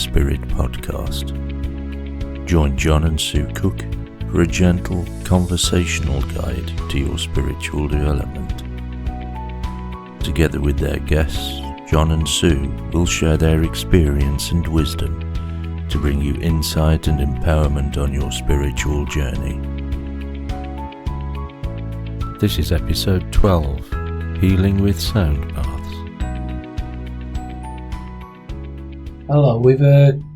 Spirit podcast. Join John and Sue Cook for a gentle conversational guide to your spiritual development. Together with their guests, John and Sue will share their experience and wisdom to bring you insight and empowerment on your spiritual journey. This is episode 12, Healing with Sound Baths. Hello, we've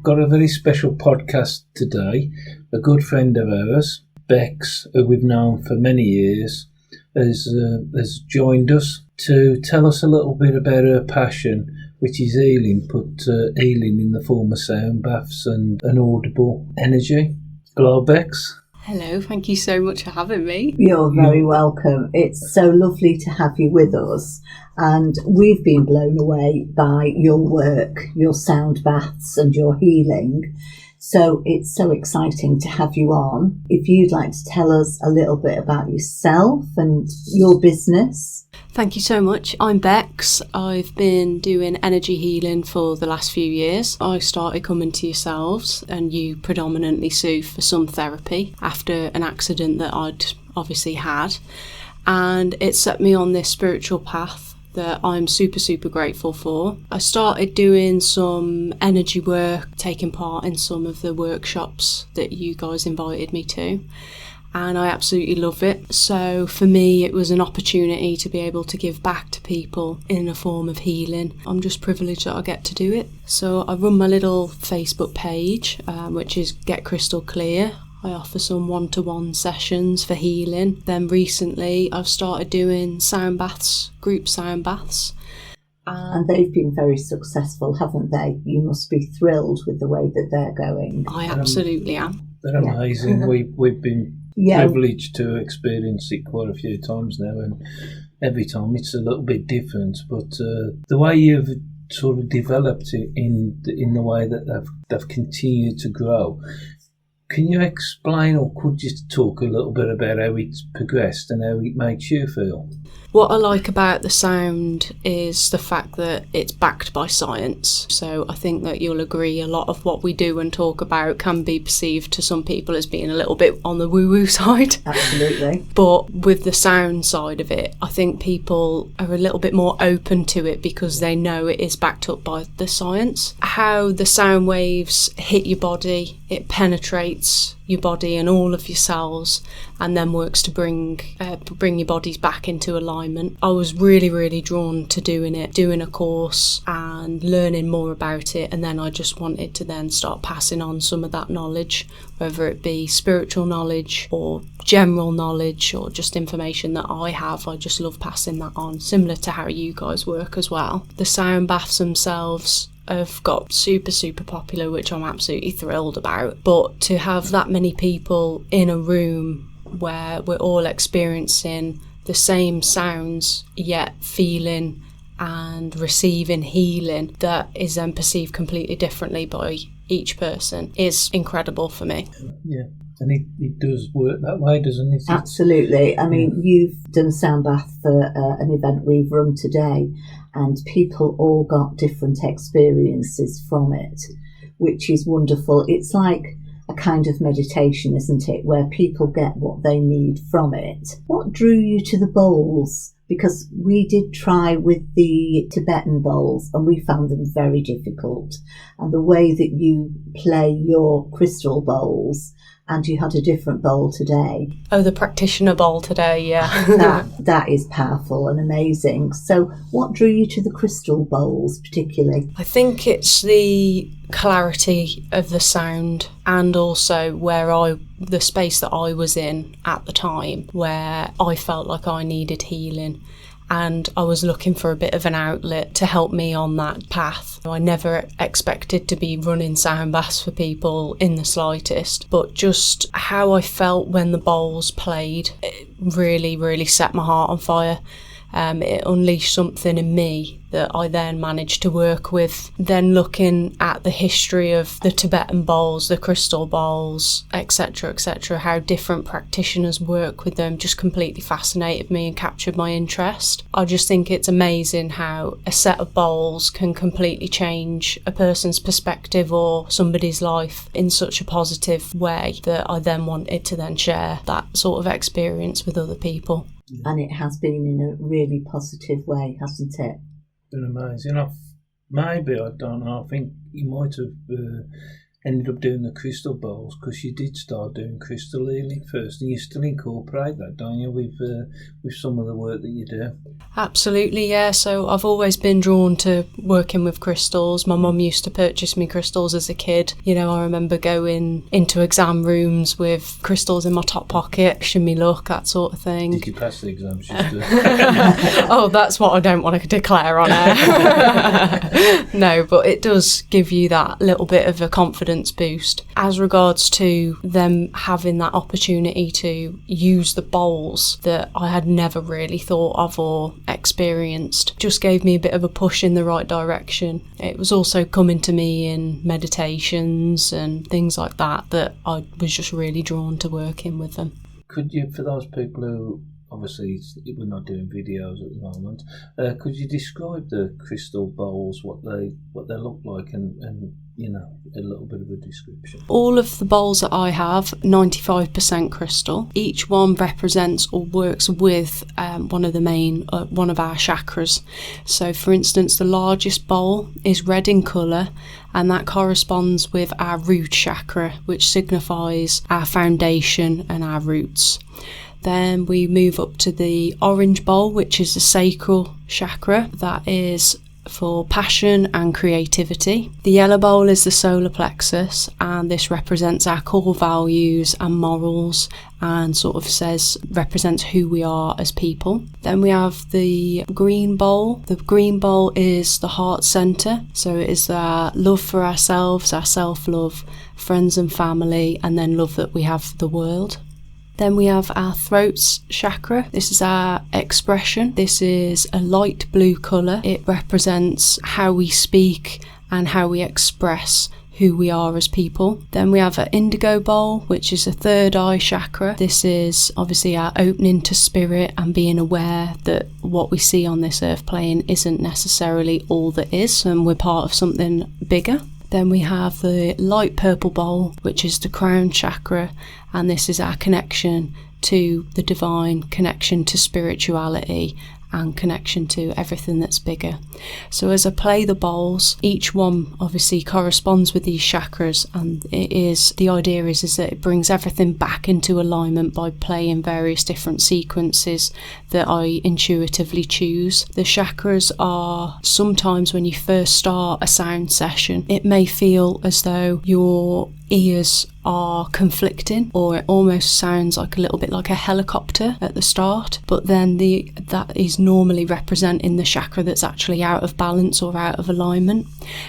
got a very special podcast today. A good friend of ours, Bex, who we've known for many years, has joined us to tell us a little bit about her passion, which is healing, but healing in the form of sound baths and an audible energy. Hello, Bex. Hello, thank you so much for having me. You're very welcome. It's so lovely to have you with us, and we've been blown away by your work, your sound baths and your healing. So it's so exciting to have you on. If you'd like to tell us a little bit about yourself and your business. Thank you so much. I'm Bex. I've been doing energy healing for the last few years. I started coming to yourselves and you predominantly, Sue, for some therapy after an accident that I'd obviously had. And it set me on this spiritual path that I'm super grateful for. I started doing some energy work, taking part in some of the workshops that you guys invited me to, and I absolutely love it. So for me, it was an opportunity to be able to give back to people in a form of healing. I'm just privileged that I get to do it. So I run my little Facebook page, which is Get Crystal Clear. I offer some one-to-one sessions for healing. Then recently I've started doing sound baths, group sound baths. And they've been very successful, haven't they? You must be thrilled with the way that they're going. I absolutely am. They're amazing. Yeah. We've been privileged to experience it quite a few times now, and every time it's a little bit different. But the way you've sort of developed it in the way that they've continued to grow. Can you explain, or could you talk a little bit about how it's progressed and how it makes you feel? What I like about the sound is the fact that it's backed by science. So I think that you'll agree a lot of what we do and talk about can be perceived to some people as being a little bit on the woo-woo side. Absolutely. But with the sound side of it, I think people are a little bit more open to it because they know it is backed up by the science. How the sound waves hit your body, it penetrates your body and all of your cells, and then works to bring your bodies back into alignment. I was really drawn to doing a course and learning more about it, and then I just wanted to then start passing on some of that knowledge, whether it be spiritual knowledge or general knowledge or just information that I have. I just love passing that on, similar to how you guys work as well. The sound baths themselves have got super popular, which I'm absolutely thrilled about. But to have that many people in a room where we're all experiencing the same sounds, yet feeling and receiving healing that is then perceived completely differently by each person is incredible for me. Yeah. And it does work that way, doesn't it? Absolutely. I mean, you've done sound bath for an event we've run today, and people all got different experiences from it, which is wonderful. It's like a kind of meditation, isn't it, where people get what they need from it. What drew you to the bowls? Because we did try with the Tibetan bowls and we found them very difficult. And the way that you play your crystal bowls, and you had a different bowl today. Oh, the practitioner bowl today, yeah. that is powerful and amazing. So what drew you to the crystal bowls particularly? I think it's the clarity of the sound, and also the space that I was in at the time, where I felt like I needed healing. And I was looking for a bit of an outlet to help me on that path. I never expected to be running sound baths for people in the slightest, but just how I felt when the bowls played, it really set my heart on fire. It unleashed something in me that I then managed to work with. Then looking at the history of the Tibetan bowls, the crystal bowls, etc., how different practitioners work with them just completely fascinated me and captured my interest. I just think it's amazing how a set of bowls can completely change a person's perspective or somebody's life in such a positive way that I then wanted to then share that sort of experience with other people. And it has been in a really positive way, hasn't it? Been amazing. Maybe, I don't know, I think you might have ended up doing the crystal bowls because you did start doing crystal healing first, and you still incorporate that, don't you, with some of the work that you do? Absolutely, yeah. So I've always been drawn to working with crystals. My mum used to purchase me crystals as a kid. You know, I remember going into exam rooms with crystals in my top pocket, wishing me luck, that sort of thing. Did you pass the exams? Oh, that's what I don't want to declare on air. No, but it does give you that little bit of a confidence boost. As regards to them having that opportunity to use the bowls that I had never really thought of or experienced, just gave me a bit of a push in the right direction. It was also coming to me in meditations and things like that I was just really drawn to working with them. Could you, for those people who, obviously we're not doing videos at the moment, could you describe the crystal bowls, what they look like, and you know, a little bit of a description? All of the bowls that I have, 95% crystal. Each one represents or works with one of our chakras. So for instance, the largest bowl is red in colour, and that corresponds with our root chakra, which signifies our foundation and our roots. Then we move up to the orange bowl, which is the sacral chakra. That is for passion and creativity. The yellow bowl is the solar plexus, and this represents our core values and morals, and sort of represents who we are as people. Then we have the green bowl. The green bowl is the heart center, so it is our love for ourselves, our self-love, friends and family, and then love that we have for the world. Then we have our throat chakra. This is our expression. This is a light blue colour. It represents how we speak and how we express who we are as people. Then we have an indigo bowl, which is a third eye chakra. This is obviously our opening to spirit and being aware that what we see on this earth plane isn't necessarily all that is, and we're part of something bigger. Then we have the light purple bowl, which is the crown chakra, and this is our connection to the divine, connection to spirituality, and connection to everything that's bigger. So as I play the bowls, each one obviously corresponds with these chakras, and the idea is that it brings everything back into alignment by playing various different sequences that I intuitively choose. The chakras are, sometimes when you first start a sound session, it may feel as though your ears are conflicting, or it almost sounds like a little bit like a helicopter at the start, but then that is normally representing the chakra that's actually out of balance or out of alignment.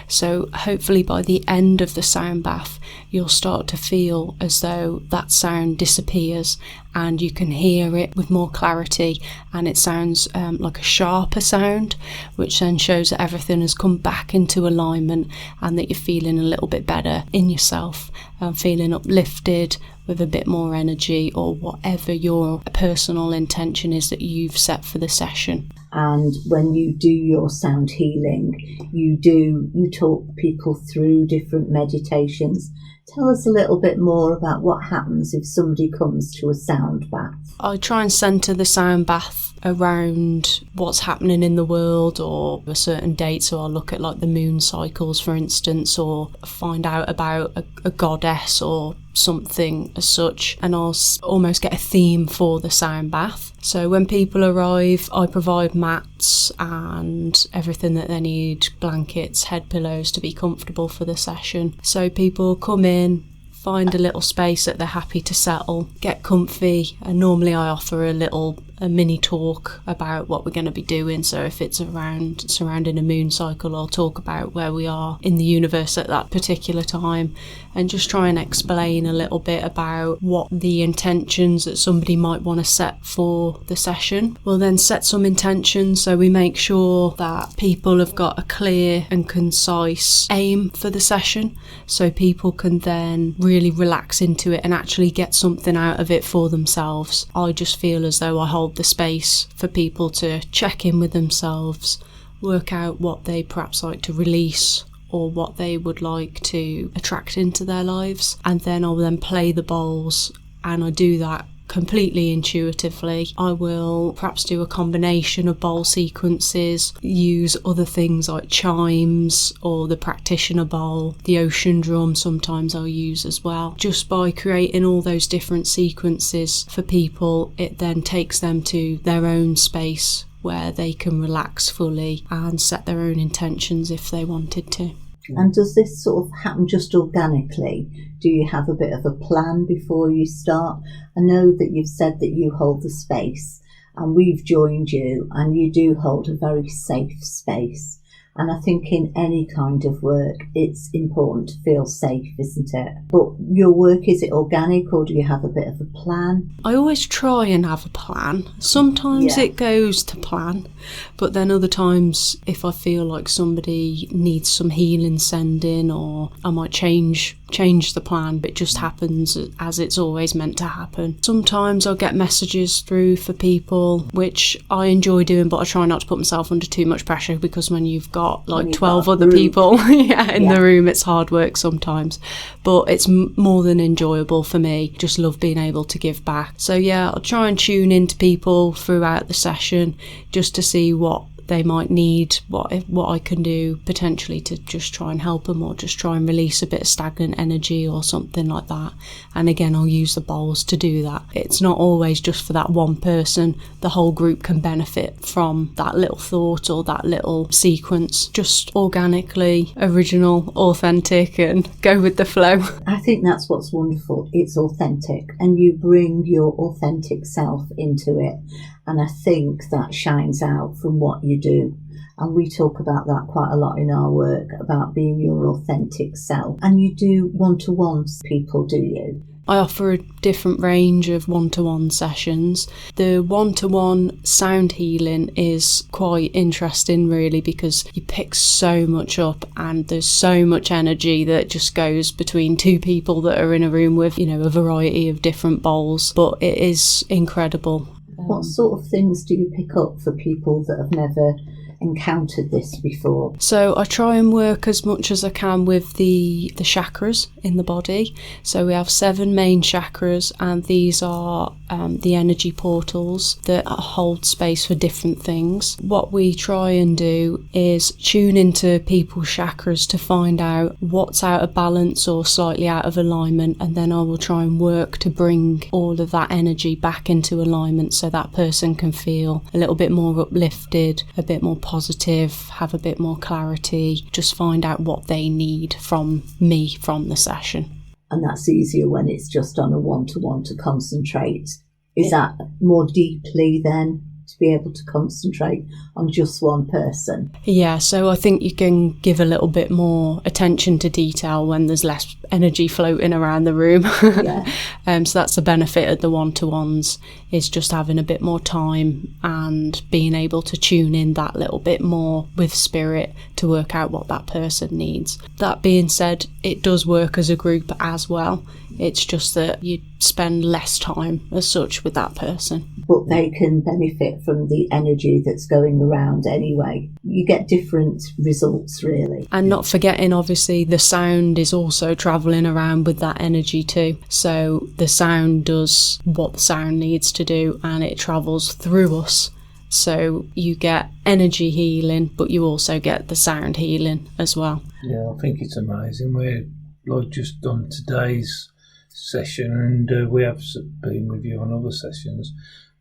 So hopefully by the end of the sound bath, you'll start to feel as though that sound disappears and you can hear it with more clarity, and it sounds like a sharper sound, which then shows that everything has come back into alignment and that you're feeling a little bit better in yourself, feeling uplifted with a bit more energy, or whatever your personal intention is that you've set for the session. And when you do your sound healing, you talk people through different meditations. Tell us a little bit more about what happens if somebody comes to a sound bath. I try and centre the sound bath around what's happening in the world or a certain date. So I'll look at like the moon cycles, for instance, or find out about a goddess or something as such, and I'll almost get a theme for the sound bath. So when people arrive, I provide mats and everything that they need, blankets, head pillows, to be comfortable for the session. So people come in, find a little space that they're happy to settle, get comfy, and normally I offer a little a mini talk about what we're going to be doing. So if it's around surrounding a moon cycle, I'll talk about where we are in the universe at that particular time, and just try and explain a little bit about what the intentions that somebody might want to set for the session. We'll then set some intentions, so we make sure that people have got a clear and concise aim for the session, so people can then really relax into it and actually get something out of it for themselves. I just feel as though I hold the space for people to check in with themselves, work out what they perhaps like to release or what they would like to attract into their lives, and then I'll then play the bowls, and I do that completely intuitively. I will perhaps do a combination of bowl sequences, use other things like chimes or the practitioner bowl, the ocean drum sometimes I'll use as well. Just by creating all those different sequences for people, it then takes them to their own space where they can relax fully and set their own intentions if they wanted to. And does this sort of happen just organically? Do you have a bit of a plan before you start? I know that you've said that you hold the space, and we've joined you, and you do hold a very safe space. And I think in any kind of work, it's important to feel safe, isn't it? But your work, is it organic, or do you have a bit of a plan? I always try and have a plan. Sometimes it goes to plan, but then other times, if I feel like somebody needs some healing sending, or I might change the plan, but it just happens as it's always meant to happen. Sometimes I'll get messages through for people, which I enjoy doing, but I try not to put myself under too much pressure, because when you've got like 12 other people in the room, it's hard work sometimes, but it's more than enjoyable for me. Just love being able to give back. So yeah, I'll try and tune into people throughout the session just to see what they might need, what I can do potentially to just try and help them, or just try and release a bit of stagnant energy or something like that. And again, I'll use the bowls to do that. It's not always just for that one person. The whole group can benefit from that little thought or that little sequence. Just organically, original, authentic, and go with the flow. I think that's what's wonderful. It's authentic, and you bring your authentic self into it. And I think that shines out from what you do. And we talk about that quite a lot in our work, about being your authentic self. And you do one-to-ones people, do you? I offer a different range of one-to-one sessions. The one-to-one sound healing is quite interesting, really, because you pick so much up and there's so much energy that just goes between two people that are in a room with, a variety of different bowls. But it is incredible. What sort of things do you pick up for people that have never encountered this before? So I try and work as much as I can with the chakras in the body. So we have 7 main chakras, and these are the energy portals that hold space for different things. What we try and do is tune into people's chakras to find out what's out of balance or slightly out of alignment, and then I will try and work to bring all of that energy back into alignment so that person can feel a little bit more uplifted, a bit more positive, have a bit more clarity, just find out what they need from me from the session. And that's easier when it's just on a one-to-one to concentrate. Is that more deeply then, to be able to concentrate on just one person? Yeah, so I think you can give a little bit more attention to detail when there's less energy floating around the room. So that's the benefit of the one-to-ones, is just having a bit more time and being able to tune in that little bit more with spirit to work out what that person needs. That being said, it does work as a group as well. It's just that you spend less time as such with that person. But they can benefit from the energy that's going around anyway. You get different results, really. And not forgetting, obviously, the sound is also travelling around with that energy too. So the sound does what the sound needs to do, and it travels through us. So you get energy healing, but you also get the sound healing as well. Yeah, I think it's amazing. We're like just on today's session, and we have been with you on other sessions.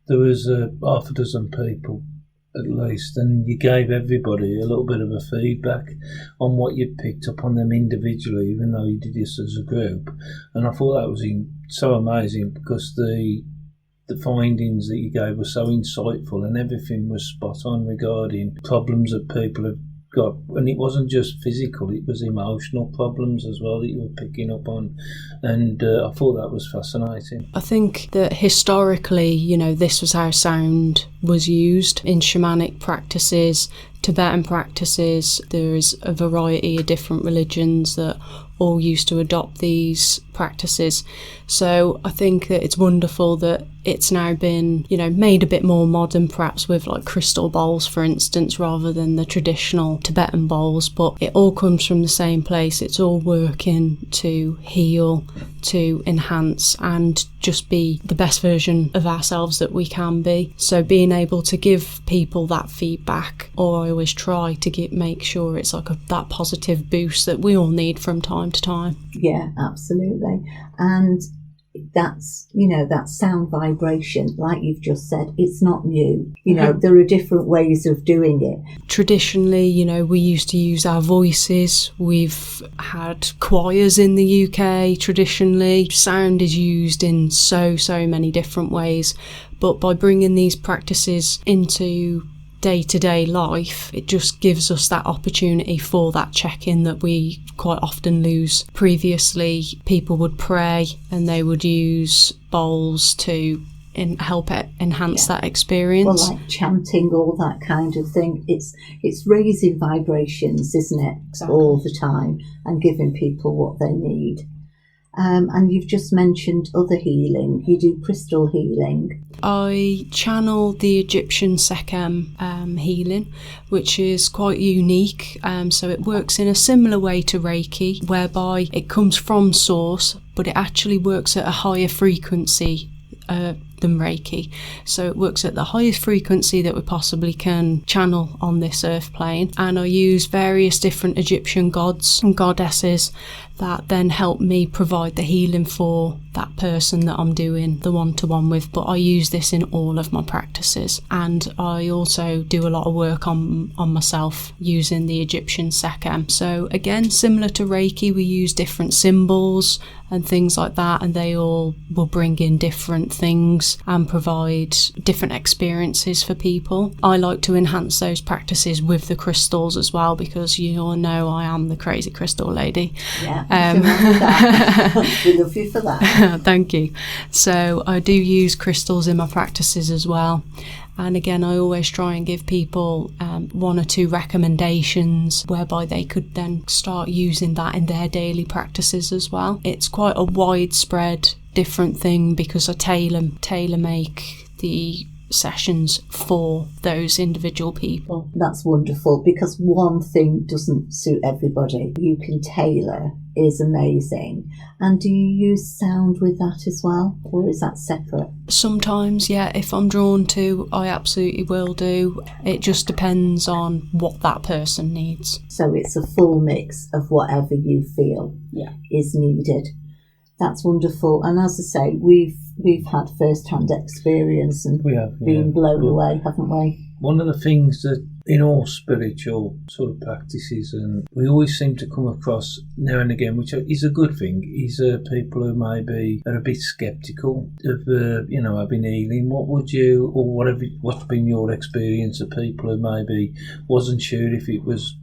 There was half a dozen people at least, and you gave everybody a little bit of a feedback on what you picked up on them individually, even though you did this as a group. And I thought that was so amazing, because the the findings that you gave were so insightful, and everything was spot on regarding problems that people have got. And it wasn't just physical, it was emotional problems as well that you were picking up on. And I thought that was fascinating. I think that historically, this was how sound was used in shamanic practices, Tibetan practices. There is a variety of different religions that all used to adopt these practices. So I think that it's wonderful that it's now been, made a bit more modern, perhaps with like crystal bowls, for instance, rather than the traditional Tibetan bowls. But it all comes from the same place. It's all working to heal, to enhance, and just be the best version of ourselves that we can be. So being able to give people that feedback, or I always try to make sure it's like that positive boost that we all need from time to time. Yeah, absolutely. And that's, that sound vibration, like you've just said, it's not new. There are different ways of doing it. Traditionally, we used to use our voices. We've had choirs in the UK traditionally. Sound is used in so many different ways. But by bringing these practices into day-to-day life, it just gives us that opportunity for that check-in that we quite often lose. Previously, people would pray and they would use bowls to help enhance that experience. Well, like chanting, all that kind of thing. It's raising vibrations, isn't it? Exactly. All the time, and giving people what they need. And you've just mentioned other healing. You do crystal healing. I channel the Egyptian Sekhem healing, which is quite unique. So it works in a similar way to Reiki, whereby it comes from source, but it actually works at a higher frequency than Reiki. So it works at the highest frequency that we possibly can channel on this earth plane. And I use various different Egyptian gods and goddesses that then help me provide the healing for that person that I'm doing the one-to-one with. But I use this in all of my practices, and I also do a lot of work on myself using the Egyptian Sekhem. So again, similar to Reiki, we use different symbols and things like that, and they all will bring in different things and provide different experiences for people. I like to enhance those practices with the crystals as well, because you all know I am the crazy crystal lady. Yeah. We love you for that. Thank you. So I do use crystals in my practices as well. And again, I always try and give people one or two recommendations whereby they could then start using that in their daily practices as well. It's quite a widespread different thing because I tailor make the sessions for those individual people. That's wonderful, because one thing doesn't suit everybody. You can tailor is amazing. And do you use sound with that as well, or is that separate? Sometimes, yeah, if I'm drawn to, I absolutely will do. It just depends on what that person needs. So it's a full mix of whatever you feel is needed. That's wonderful. And as I say, we've had first-hand experience and been blown away, haven't we? One of the things that in all spiritual sort of practices, and we always seem to come across now and again, which is a good thing, is people who maybe are a bit sceptical of having healing. What would you, or what's been your experience of people who maybe wasn't sure if it was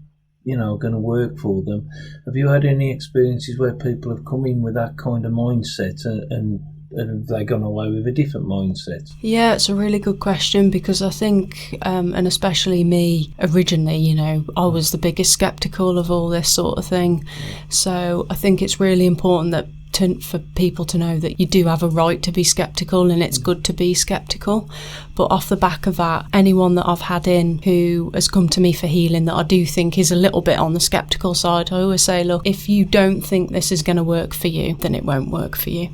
going to work for them? Have you had any experiences where people have come in with that kind of mindset and have they gone away with a different mindset? Yeah, it's a really good question, because I think, and especially me originally, I was the biggest sceptical of all this sort of thing. So I think it's really important that for people to know that you do have a right to be sceptical, and it's good to be sceptical. But off the back of that, anyone that I've had in who has come to me for healing that I do think is a little bit on the sceptical side, I always say, look, if you don't think this is going to work for you, then it won't work for you.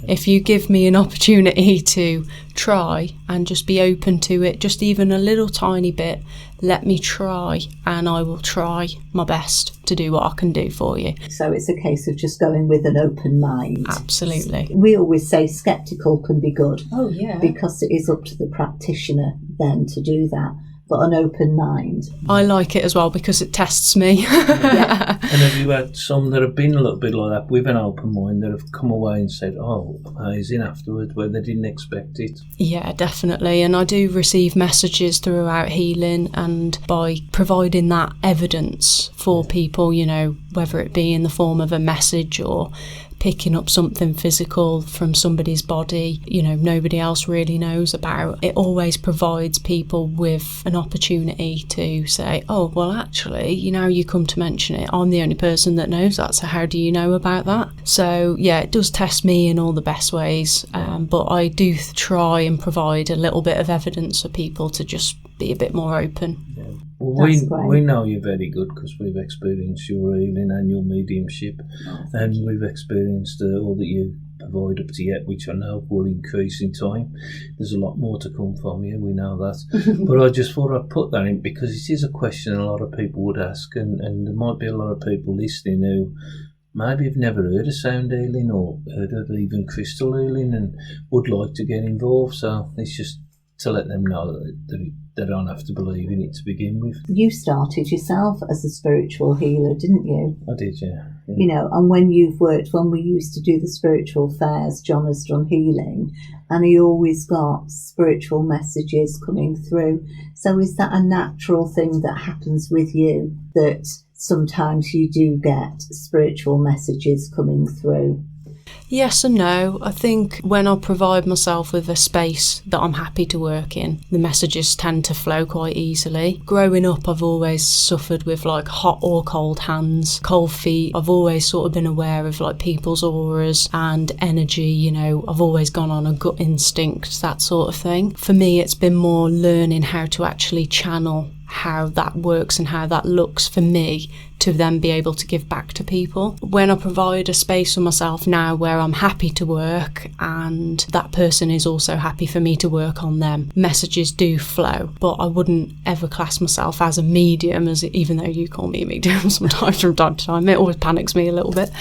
If you give me an opportunity to try and just be open to it, just even a little tiny bit, let me try, and I will try my best to do what I can do for you. So it's a case of just going with an open mind. Absolutely. We always say sceptical can be good. Oh, yeah. Because it is up to the practitioner then to do that. but an open mind. I like it as well because it tests me. Yeah. And have you had some that have been a little bit like that with an open mind that have come away and said, oh, amazing afterwards, where they didn't expect it? Yeah, definitely. And I do receive messages throughout healing, and by providing that evidence for people, you know, whether it be in the form of a message or picking up something physical from somebody's body, you know, nobody else really knows about. It always provides people with an opportunity to say, oh, well, actually, you know, you come to mention it, I'm the only person that knows that, so how do you know about that? So, yeah, it does test me in all the best ways, but I do try and provide a little bit of evidence for people to just be a bit more open. Yeah. Well, we know you're very good because we've experienced your healing and your mediumship, and we've experienced all that you provide up to yet, which I know will increase in time. There's a lot more to come from you, we know that. But I just thought I'd put that in because it is a question a lot of people would ask, and there might be a lot of people listening who maybe have never heard of sound healing or heard of even crystal healing and would like to get involved. So it's just to let them know that they don't have to believe in it to begin with. You started yourself as a spiritual healer, didn't you? I did, yeah. You know, and when we used to do the spiritual fairs, John has done healing, and he always got spiritual messages coming through. So is that a natural thing that happens with you, that sometimes you do get spiritual messages coming through? Yes and no. I think when I provide myself with a space that I'm happy to work in, the messages tend to flow quite easily. Growing up, I've always suffered with like hot or cold hands, cold feet. I've always sort of been aware of like people's auras and energy, you know. I've always gone on a gut instinct, that sort of thing. For me, it's been more learning how to actually channel how that works and how that looks for me to then be able to give back to people. When I provide a space for myself now where I'm happy to work and that person is also happy for me to work on them, messages do flow. But I wouldn't ever class myself as a medium, as even though you call me a medium sometimes from time to time. It always panics me a little bit.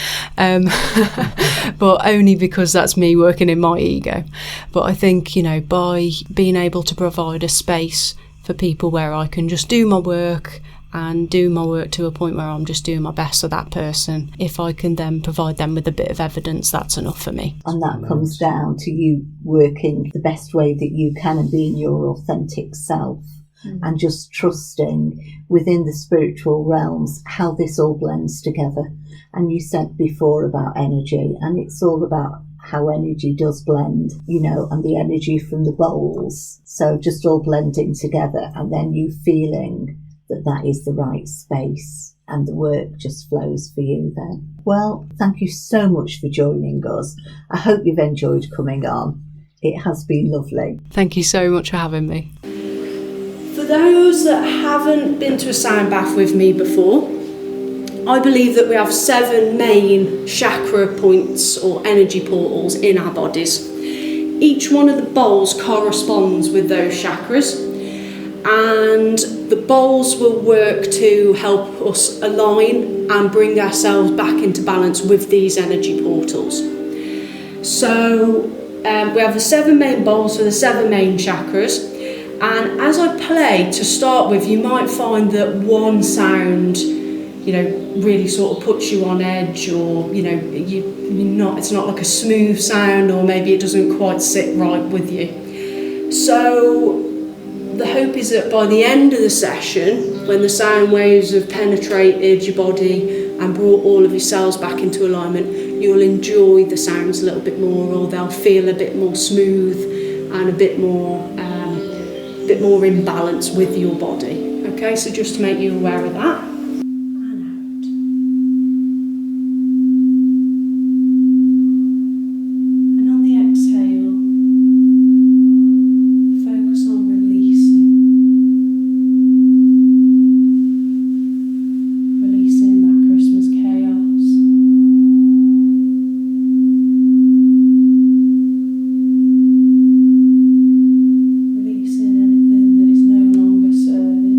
But only because that's me working in my ego. But I think, you know, by being able to provide a space for people where I can just do my work and do my work to a point where I'm just doing my best for that person. If I can then provide them with a bit of evidence, that's enough for me. And that comes down to you working the best way that you can and being your authentic self, and just trusting within the spiritual realms how this all blends together. And you said before about energy, and it's all about how energy does blend, you know, and the energy from the bowls. So just all blending together, and then you feeling that that is the right space, and the work just flows for you then. Well, thank you so much for joining us. I hope you've enjoyed coming on. It has been lovely. Thank you so much for having me. For those that haven't been to a sound bath with me before, I believe that we have 7 main chakra points or energy portals in our bodies. Each one of the bowls corresponds with those chakras, and the bowls will work to help us align and bring ourselves back into balance with these energy portals. So we have the 7 main bowls for the 7 main chakras, and as I play, to start with, you might find that one sound, you know, really sort of puts you on edge, or, you know, it's not like a smooth sound, or maybe it doesn't quite sit right with you. So the hope is that by the end of the session, when the sound waves have penetrated your body and brought all of your cells back into alignment, you'll enjoy the sounds a little bit more, or they'll feel a bit more smooth and a bit more in balance with your body. Okay, so just to make you aware of that. Releasing anything that is no longer serving.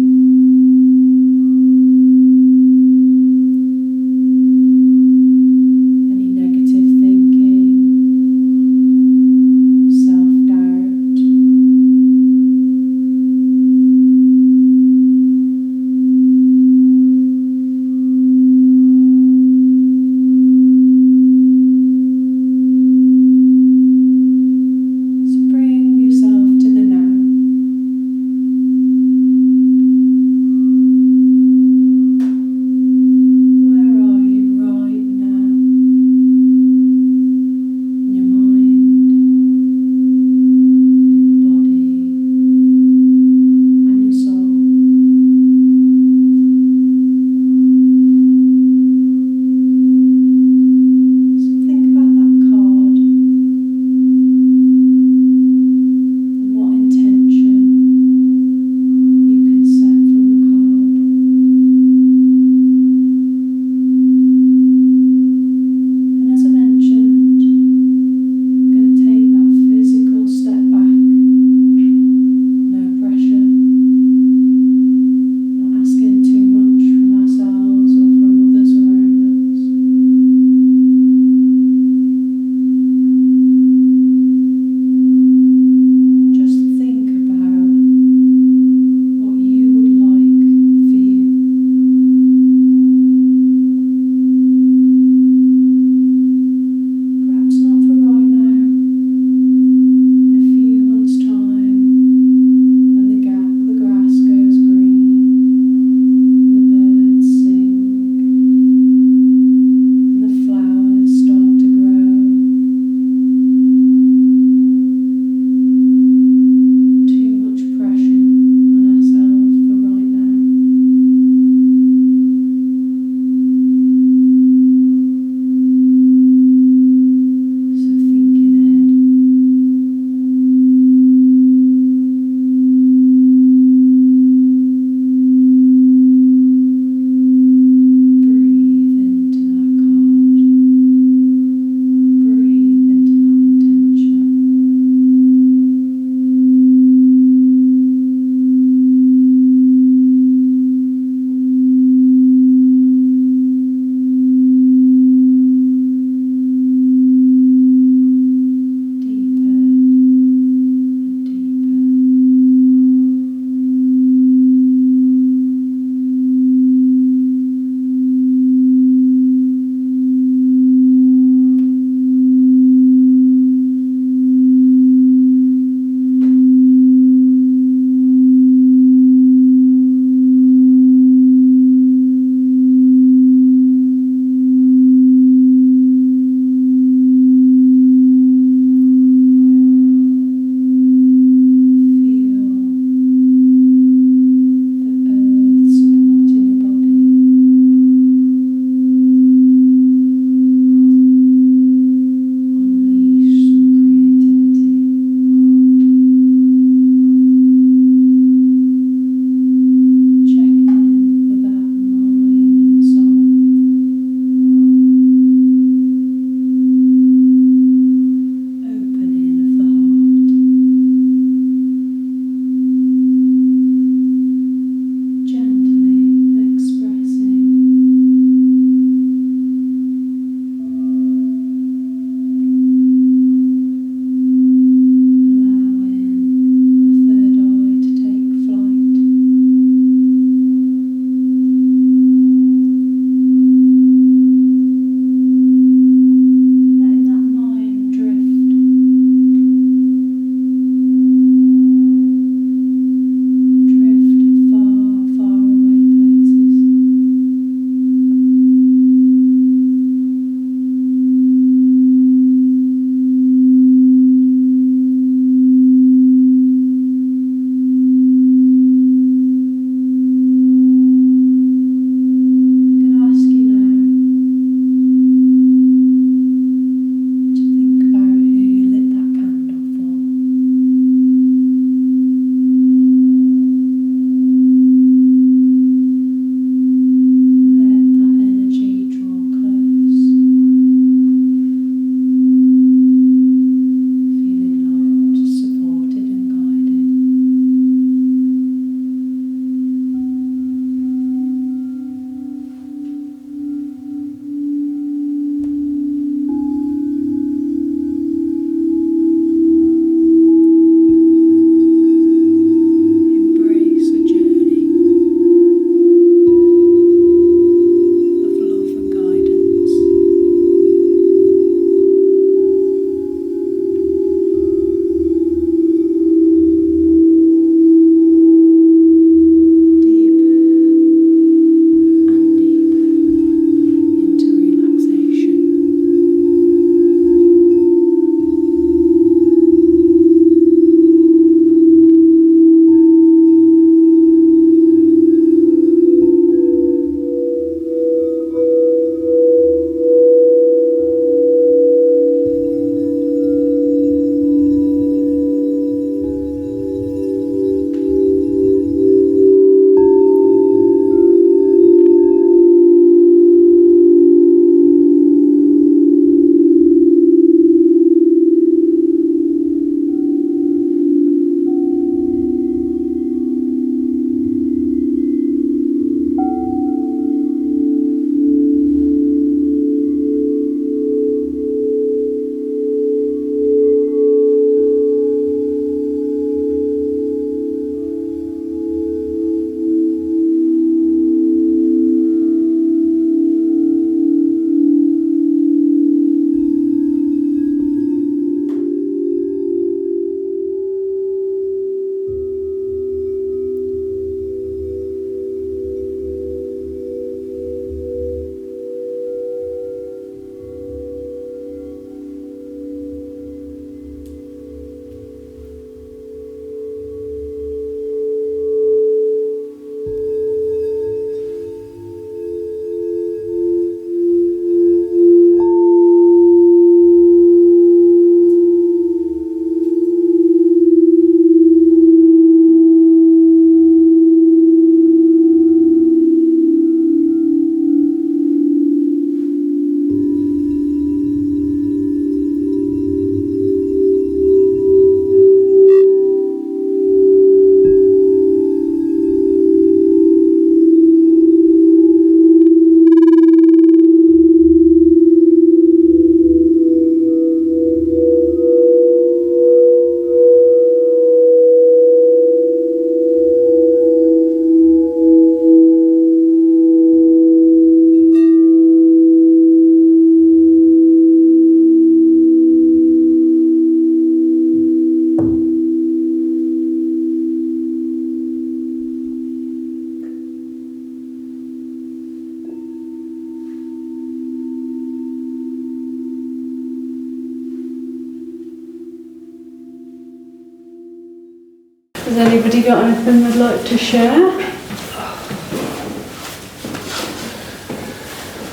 anybody got anything they'd like to share?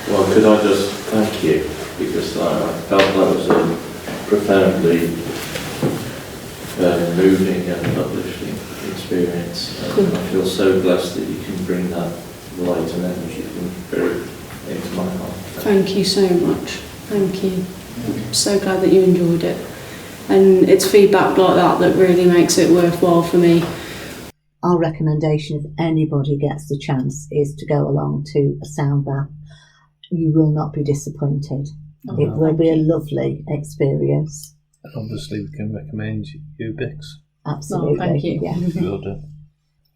Well, could I just thank you, because I felt that was a profoundly moving and uplifting experience. And I feel so blessed that you can bring that light and energy from spirit into my heart. Thank you so much. Thank you. I'm so glad that you enjoyed it. And it's feedback like that that really makes it worthwhile for me. Our recommendation, if anybody gets the chance, is to go along to a sound bath. You will not be disappointed. It will be a lovely experience. And obviously, we can recommend you, Bex. Absolutely. Thank you. Yeah. Will do.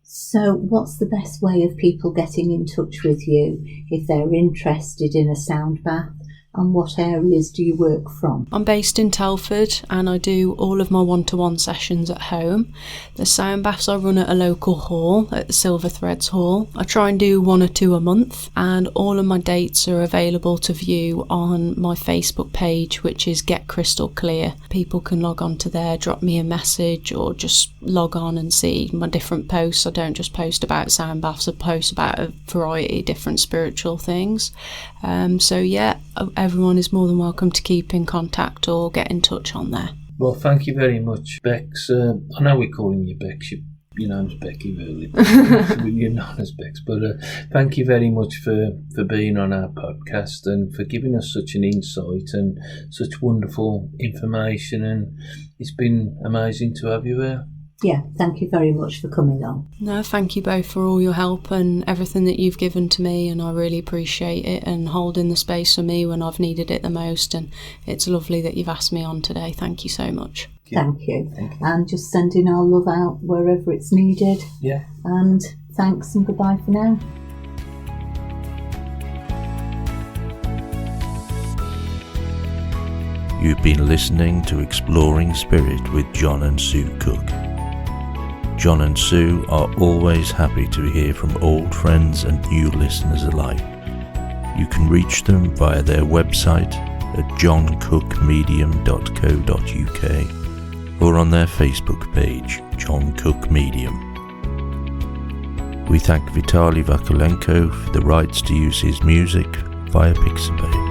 So, what's the best way of people getting in touch with you if they're interested in a sound bath? And what areas do you work from? I'm based in Telford and I do all of my one-to-one sessions at home. The sound baths I run at a local hall, at the Silver Threads Hall. I try and do 1 or 2 a month, and all of my dates are available to view on my Facebook page, which is Get Crystal Clear. People can log on to there, drop me a message, or just log on and see my different posts. I don't just post about sound baths, I post about a variety of different spiritual things. So yeah, everyone is more than welcome to keep in contact or get in touch on there. Well, thank you very much, Bex. I know we're calling you Bex. Your name's Becky, really. You're known as Bex. But thank you very much for being on our podcast and for giving us such an insight and such wonderful information. And it's been amazing to have you here. Yeah, thank you very much for coming on. No, thank you both for all your help and everything that you've given to me, and I really appreciate it, and holding the space for me when I've needed it the most. And it's lovely that you've asked me on today. Thank you so much. Thank you. And just sending our love out wherever it's needed. Yeah. And thanks and goodbye for now. You've been listening to Exploring Spirit with John and Sue Cook. John and Sue are always happy to hear from old friends and new listeners alike. You can reach them via their website at johncookmedium.co.uk or on their Facebook page, John Cook Medium. We thank Vitaly Vakulenko for the rights to use his music via Pixabay.